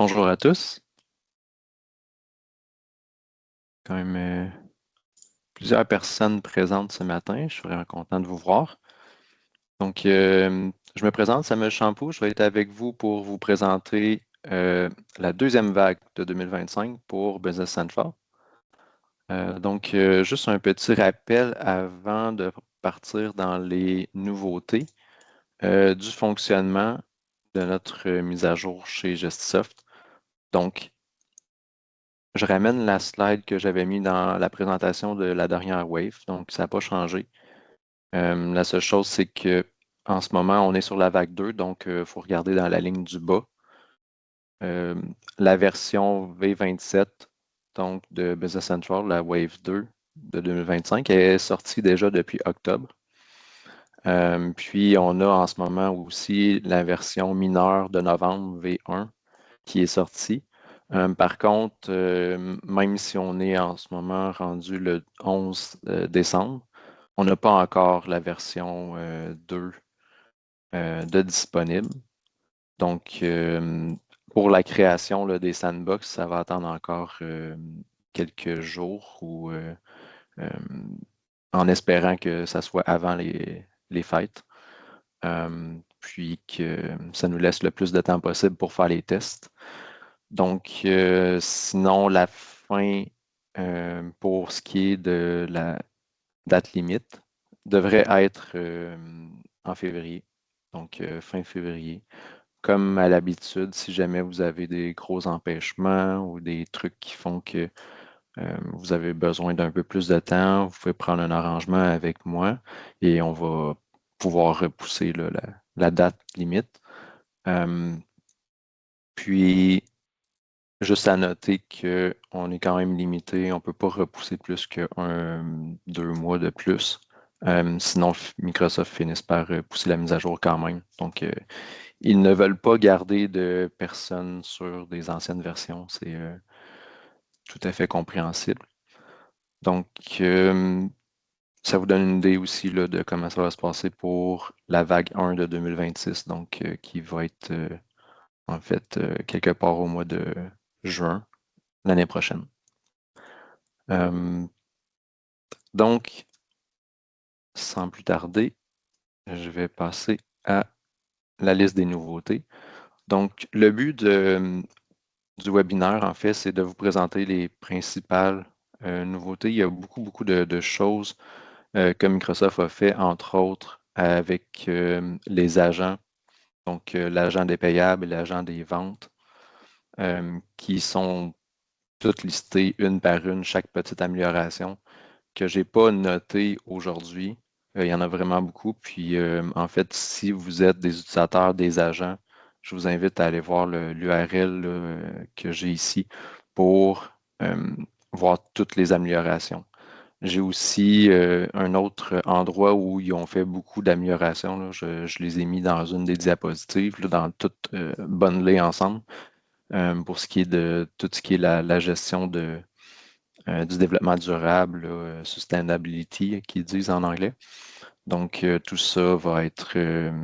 Bonjour à tous. Quand même plusieurs personnes présentes ce matin. Je suis vraiment content de vous voir. Donc, je me présente, Samuel Champoux. Je vais être avec vous pour vous présenter la deuxième vague de 2025 pour Business Central. Juste un petit rappel avant de partir dans les nouveautés du fonctionnement de notre mise à jour chez Gestisoft. Donc, je ramène la slide que j'avais mis dans la présentation de la dernière wave, donc ça n'a pas changé. La seule chose, c'est que en ce moment, on est sur la vague 2, donc il faut regarder dans la ligne du bas. La version V27, donc de Business Central, la Wave 2 de 2025, est sortie déjà depuis octobre. Puis on a en ce moment aussi la version mineure de novembre V1 qui est sortie. Par contre, même si on est en ce moment rendu le 11 décembre, on n'a pas encore la version 2 de disponible. Donc, pour la création là, des sandbox, ça va attendre encore quelques jours ou euh, en espérant que ça soit avant les fêtes. Puis que ça nous laisse le plus de temps possible pour faire les tests. Donc, sinon, la fin pour ce qui est de la date limite devrait être en février, donc fin février. Comme à l'habitude, si jamais vous avez des gros empêchements ou des trucs qui font que vous avez besoin d'un peu plus de temps, vous pouvez prendre un arrangement avec moi et on va pouvoir repousser là, la date limite. Euh, puis, juste à noter qu'on est quand même limité, on ne peut pas repousser plus que 2 mois de plus. Sinon, Microsoft finisse par pousser la mise à jour quand même. Donc, ils ne veulent pas garder de personnes sur des anciennes versions. C'est tout à fait compréhensible. Donc, ça vous donne une idée aussi là, de comment ça va se passer pour la vague 1 de 2026, donc qui va être en fait quelque part au mois de juin l'année prochaine. Euh, donc, sans plus tarder, je vais passer à la liste des nouveautés. Donc, le but du webinaire, en fait, c'est de vous présenter les principales nouveautés. Il y a beaucoup de choses que Microsoft a fait, entre autres, avec les agents, donc l'agent des payables et l'agent des ventes, qui sont toutes listées une par une, chaque petite amélioration que je n'ai pas notée aujourd'hui. Il y en a vraiment beaucoup. Puis, en fait, si vous êtes des utilisateurs des agents, je vous invite à aller voir l'URL que j'ai ici pour voir toutes les améliorations. J'ai aussi un autre endroit où ils ont fait beaucoup d'améliorations, là. Je les ai mis dans une des diapositives, là, dans toutes bundlées ensemble, pour ce qui est de tout ce qui est la gestion du développement durable, là, sustainability, qu'ils disent en anglais. Donc, tout ça va être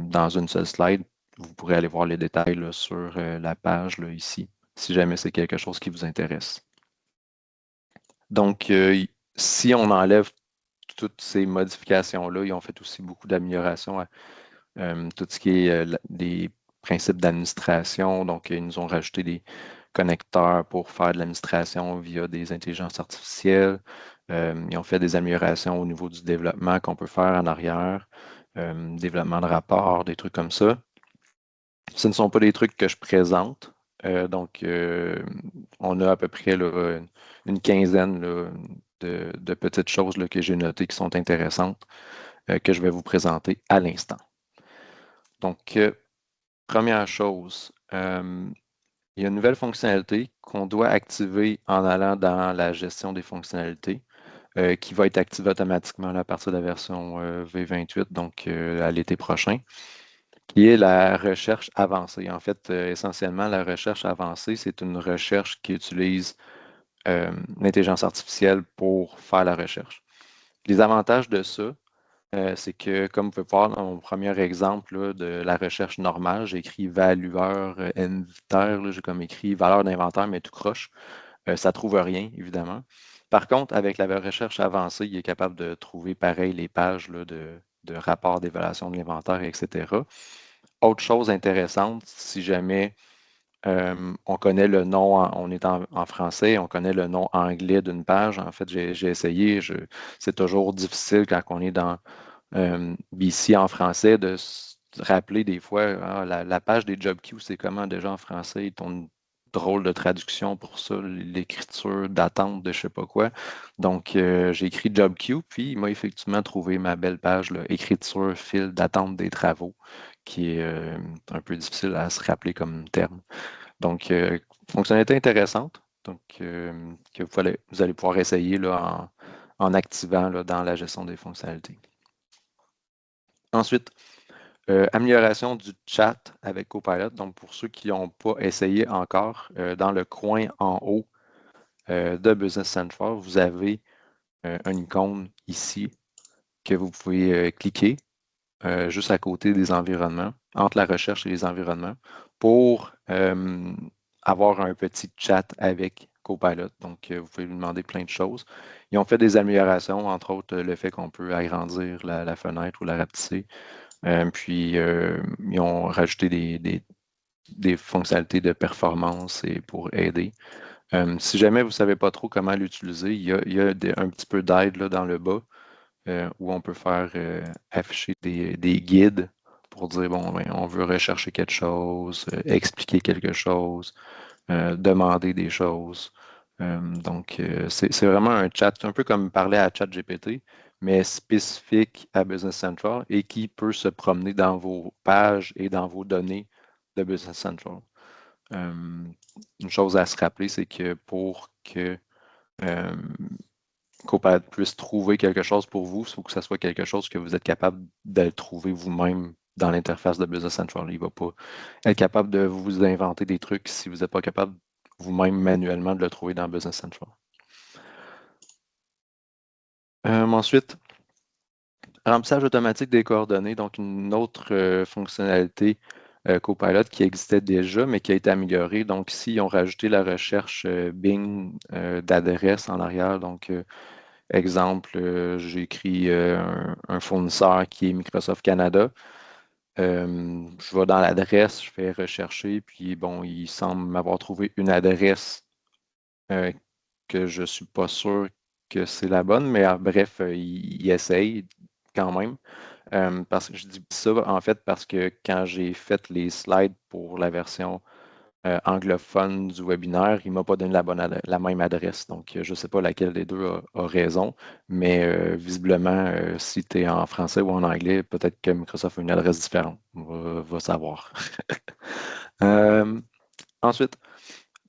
dans une seule slide. Vous pourrez aller voir les détails là, sur la page là, ici, si jamais c'est quelque chose qui vous intéresse. Donc, si on enlève toutes ces modifications-là, ils ont fait aussi beaucoup d'améliorations à tout ce qui est des principes d'administration. Donc, ils nous ont rajouté des connecteurs pour faire de l'administration via des intelligences artificielles. Ils ont fait des améliorations au niveau du développement qu'on peut faire en arrière, développement de rapports, des trucs comme ça. Ce ne sont pas des trucs que je présente. On a à peu près là, une quinzaine là, de petites choses là, que j'ai notées qui sont intéressantes, que je vais vous présenter à l'instant. Donc, première chose, il y a une nouvelle fonctionnalité qu'on doit activer en allant dans la gestion des fonctionnalités, qui va être activée automatiquement là, à partir de la version V28, donc à l'été prochain, qui est la recherche avancée. En fait, essentiellement, la recherche avancée, c'est une recherche qui utilise l'intelligence artificielle pour faire la recherche. Les avantages de ça, c'est que, comme vous pouvez voir dans mon premier exemple là, de la recherche normale, j'ai écrit valueur inventaire, là, j'ai comme écrit valeur d'inventaire, mais tout croche. Ça ne trouve rien, évidemment. Par contre, avec la recherche avancée, il est capable de trouver pareil les pages là, de rapport d'évaluation de l'inventaire, etc. Autre chose intéressante, si jamais on connaît le nom, on est en français, on connaît le nom anglais d'une page. En fait, j'ai essayé, c'est toujours difficile quand on est dans BC en français de se rappeler des fois, ah, la page des job queues, c'est comment déjà en français? Ils ont une drôle de traduction pour ça, l'écriture d'attente de je sais pas quoi. Donc, j'ai écrit job queue, puis il m'a effectivement trouvé ma belle page, là, écriture, fil d'attente des travaux, qui est un peu difficile à se rappeler comme terme. Donc, fonctionnalité intéressante. Donc, que vous allez pouvoir essayer là, en activant là, dans la gestion des fonctionnalités. Ensuite, amélioration du chat avec Copilot. Donc, pour ceux qui n'ont pas essayé encore, dans le coin en haut de Business Central, vous avez une icône ici que vous pouvez cliquer juste à côté des environnements, entre la recherche et les environnements, pour avoir un petit chat avec Copilot. Donc, vous pouvez lui demander plein de choses. Ils ont fait des améliorations, entre autres le fait qu'on peut agrandir la fenêtre ou la rapetisser. Puis, ils ont rajouté des fonctionnalités de performance et pour aider. Si jamais vous ne savez pas trop comment l'utiliser, il y a un petit peu d'aide là, dans le bas où on peut faire afficher des guides pour dire, bon, ben, on veut rechercher quelque chose, expliquer quelque chose, demander des choses. Donc, c'est vraiment un chat, un peu comme parler à ChatGPT, mais spécifique à Business Central et qui peut se promener dans vos pages et dans vos données de Business Central. Une chose à se rappeler, c'est que pour que Copilot puisse trouver quelque chose pour vous, il faut que ce soit quelque chose que vous êtes capable de trouver vous-même dans l'interface de Business Central. Il ne va pas être capable de vous inventer des trucs si vous n'êtes pas capable vous-même manuellement de le trouver dans Business Central. Ensuite, remplissage automatique des coordonnées, donc une autre fonctionnalité Copilot qui existait déjà, mais qui a été améliorée. Donc ici, ils ont rajouté la recherche Bing d'adresse en arrière. Donc, exemple, j'ai écrit un fournisseur qui est Microsoft Canada. Je vais dans l'adresse, je fais rechercher, puis bon, il semble m'avoir trouvé une adresse euh, que je ne suis pas sûr que c'est la bonne, mais bref, il essaye quand même. Parce que je dis ça en fait parce que quand j'ai fait les slides pour la version anglophone du webinaire, il ne m'a pas donné la même adresse. Donc, je ne sais pas laquelle des deux a raison, mais visiblement, si tu es en français ou en anglais, peut-être que Microsoft a une adresse différente. On va savoir. Euh, ensuite,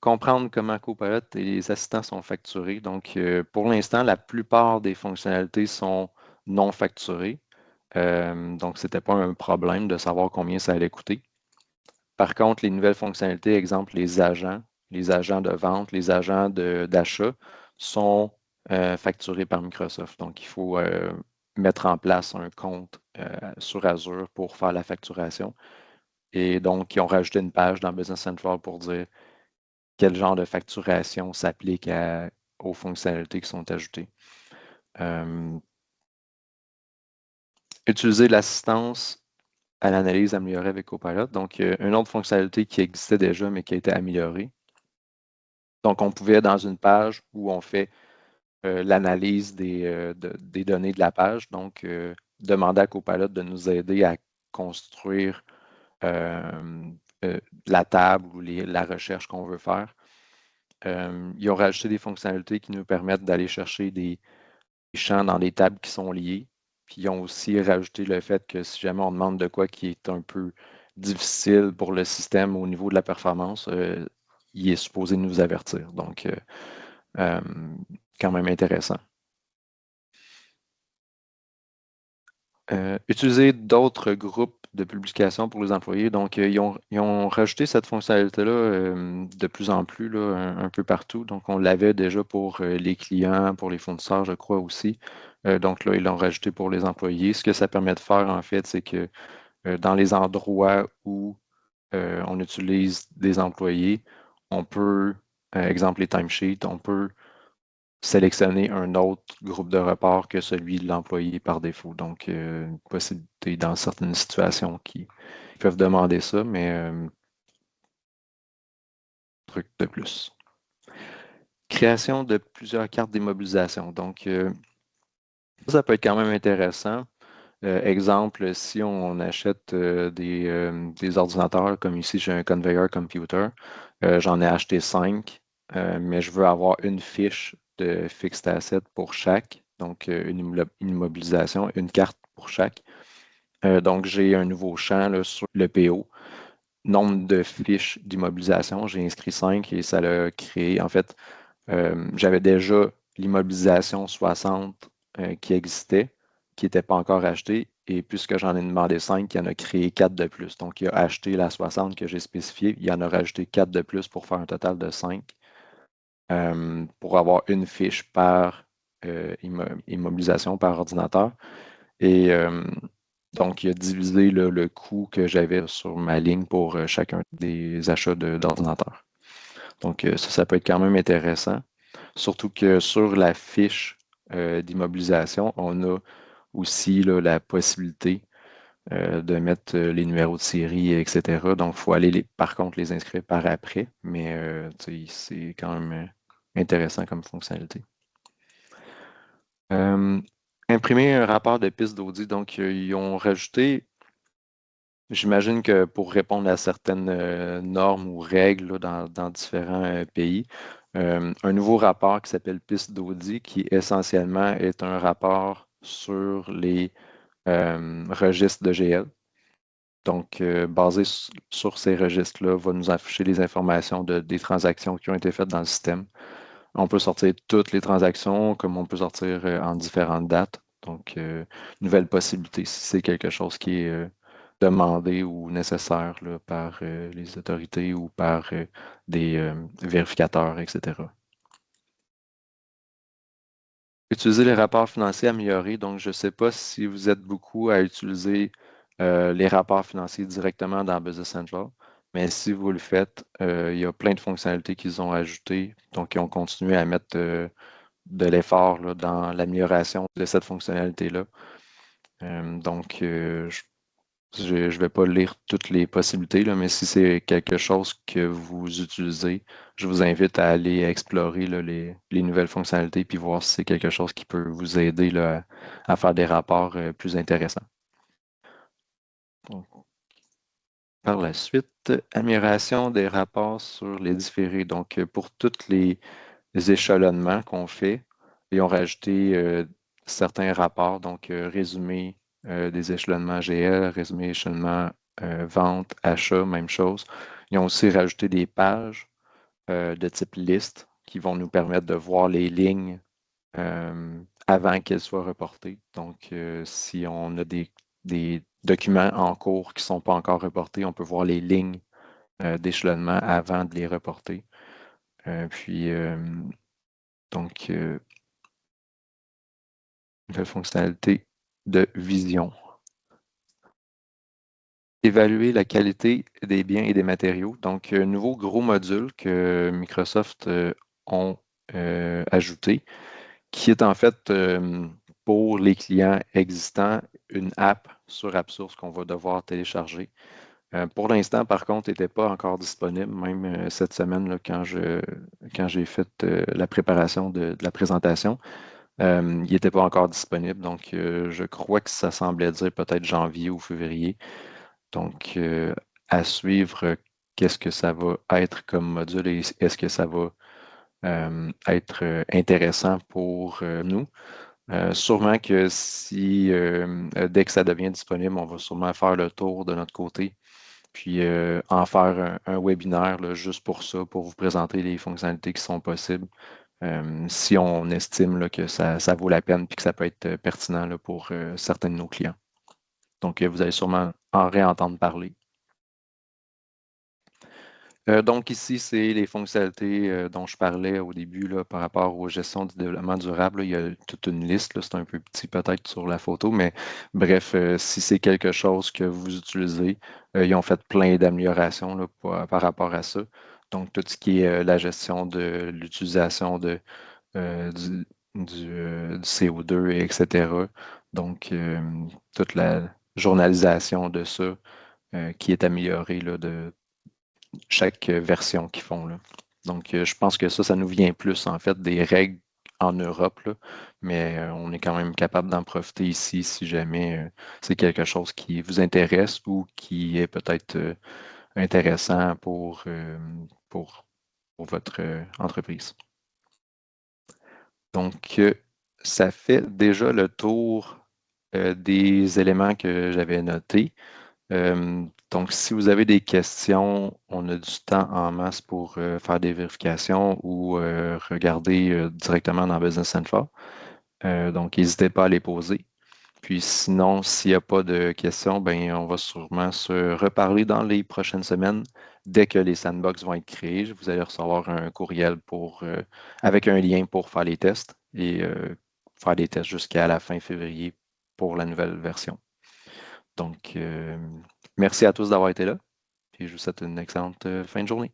comprendre comment Copilot et les assistants sont facturés. Donc, pour l'instant, la plupart des fonctionnalités sont non facturées. Donc, ce n'était pas un problème de savoir combien ça allait coûter. Par contre, les nouvelles fonctionnalités, exemple les agents de vente, les agents d'achat, sont facturés par Microsoft. Donc, il faut mettre en place un compte sur Azure pour faire la facturation. Et donc, ils ont rajouté une page dans Business Central pour dire quel genre de facturation s'applique aux fonctionnalités qui sont ajoutées. Utiliser l'assistance à l'analyse améliorée avec Copilot. Donc, une autre fonctionnalité qui existait déjà, mais qui a été améliorée. Donc, on pouvait, dans une page où on fait l'analyse des données de la page, donc demander à Copilot de nous aider à construire la table ou la recherche qu'on veut faire. Ils ont rajouté des fonctionnalités qui nous permettent d'aller chercher des champs dans des tables qui sont liées. Puis ils ont aussi rajouté le fait que si jamais on demande de quoi qui est un peu difficile pour le système au niveau de la performance, il est supposé nous avertir. Donc, quand même intéressant. Utiliser d'autres groupes de publication pour les employés. Donc, ils ont rajouté cette fonctionnalité-là de plus en plus là, un peu partout. Donc, on l'avait déjà pour les clients, pour les fournisseurs, je crois aussi. Donc là, ils l'ont rajouté pour les employés. Ce que ça permet de faire, en fait, c'est que dans les endroits où on utilise des employés, on peut, exemple les timesheets, on peut sélectionner un autre groupe de report que celui de l'employé par défaut. Donc, une possibilité dans certaines situations qui peuvent demander ça, mais truc de plus. Création de plusieurs cartes d'immobilisation. Donc, ça peut être quand même intéressant. Exemple, si on achète des ordinateurs, comme ici, j'ai un Conveyor Computer, j'en ai acheté 5, mais je veux avoir une fiche de fixed asset pour chaque, donc une immobilisation, une carte pour chaque. Donc, j'ai un nouveau champ là, sur le PO. Nombre de fiches d'immobilisation, j'ai inscrit 5 et ça l'a créé. En fait, j'avais déjà l'immobilisation 60 qui existait, qui n'était pas encore achetée. Et puisque j'en ai demandé 5, il y en a créé 4 de plus. Donc, il a acheté la 60 que j'ai spécifiée. Il en a rajouté 4 de plus pour faire un total de 5 pour avoir une fiche par immobilisation par ordinateur. Et donc, il a divisé le coût que j'avais sur ma ligne pour chacun des achats d'ordinateurs. Donc, ça peut être quand même intéressant. Surtout que sur la fiche d'immobilisation, on a aussi là, la possibilité de mettre les numéros de série, etc. Donc, il faut aller, par contre, les inscrire par après, mais c'est quand même intéressant comme fonctionnalité. Euh, Imprimer un rapport de piste d'audit. Donc, ils ont rajouté, j'imagine que pour répondre à certaines normes ou règles là, dans différents pays, un nouveau rapport qui s'appelle piste d'audit, qui essentiellement est un rapport sur les registres de GL. Donc, basé sur ces registres-là, va nous afficher les informations des transactions qui ont été faites dans le système. On peut sortir toutes les transactions, comme on peut sortir en différentes dates. Donc, nouvelle possibilité si c'est quelque chose qui est demandé ou nécessaire là, par les autorités ou par des vérificateurs, etc. Utiliser les rapports financiers améliorés. Donc, je ne sais pas si vous êtes beaucoup à utiliser les rapports financiers directement dans Business Central, mais si vous le faites, il y a plein de fonctionnalités qu'ils ont ajoutées. Donc, ils ont continué à mettre de l'effort là, dans l'amélioration de cette fonctionnalité-là. Donc, je ne vais pas lire toutes les possibilités, là, mais si c'est quelque chose que vous utilisez, je vous invite à aller explorer là, les nouvelles fonctionnalités puis voir si c'est quelque chose qui peut vous aider là, à faire des rapports plus intéressants. Donc, par la suite, amélioration des rapports sur les différés. Donc, pour tous les échelonnements qu'on fait, ils ont rajouté certains rapports, donc résumé des échelonnements GL, résumé échelonnement vente, achat, même chose. Ils ont aussi rajouté des pages de type liste qui vont nous permettre de voir les lignes avant qu'elles soient reportées. Donc, si on a des documents en cours qui ne sont pas encore reportés, on peut voir les lignes d'échelonnement avant de les reporter. Puis, donc, nouvelle fonctionnalité de vision. Évaluer la qualité des biens et des matériaux. Donc, un nouveau gros module que Microsoft ont ajouté, qui est en fait pour les clients existants, une app sur AppSource qu'on va devoir télécharger. Pour l'instant, par contre, n'était pas encore disponible, même cette semaine, là, quand j'ai fait la préparation de la présentation. Il n'était pas encore disponible, donc je crois que ça semblait dire peut-être janvier ou février. Donc, à suivre, qu'est-ce que ça va être comme module et est-ce que ça va être intéressant pour nous. Sûrement que si, dès que ça devient disponible, on va sûrement faire le tour de notre côté, puis en faire un webinaire là, juste pour ça, pour vous présenter les fonctionnalités qui sont possibles. Si on estime là, que ça vaut la peine et que ça peut être pertinent là, pour certains de nos clients. Donc, vous allez sûrement en réentendre parler. Donc ici, c'est les fonctionnalités dont je parlais au début là, par rapport aux gestions du développement durable. Là. Il y a toute une liste, là, c'est un peu petit peut-être sur la photo, mais bref, si c'est quelque chose que vous utilisez, ils ont fait plein d'améliorations là, par rapport à ça. Donc tout ce qui est la gestion de l'utilisation du CO2, etc. Donc toute la journalisation de ça qui est améliorée là, de chaque version qu'ils font, là. Donc, je pense que ça nous vient plus, en fait, des règles en Europe, là, mais on est quand même capable d'en profiter ici si jamais c'est quelque chose qui vous intéresse ou qui est peut-être intéressant pour, pour votre entreprise. Donc, ça fait déjà le tour des éléments que j'avais notés. Donc, si vous avez des questions, on a du temps en masse pour faire des vérifications ou regarder directement dans Business Central. Donc, n'hésitez pas à les poser. Puis sinon, s'il n'y a pas de questions, ben, on va sûrement se reparler dans les prochaines semaines. Dès que les sandbox vont être créés, vous allez recevoir un courriel avec un lien pour faire les tests et faire des tests jusqu'à la fin février pour la nouvelle version. Donc, merci à tous d'avoir été là et je vous souhaite une excellente fin de journée.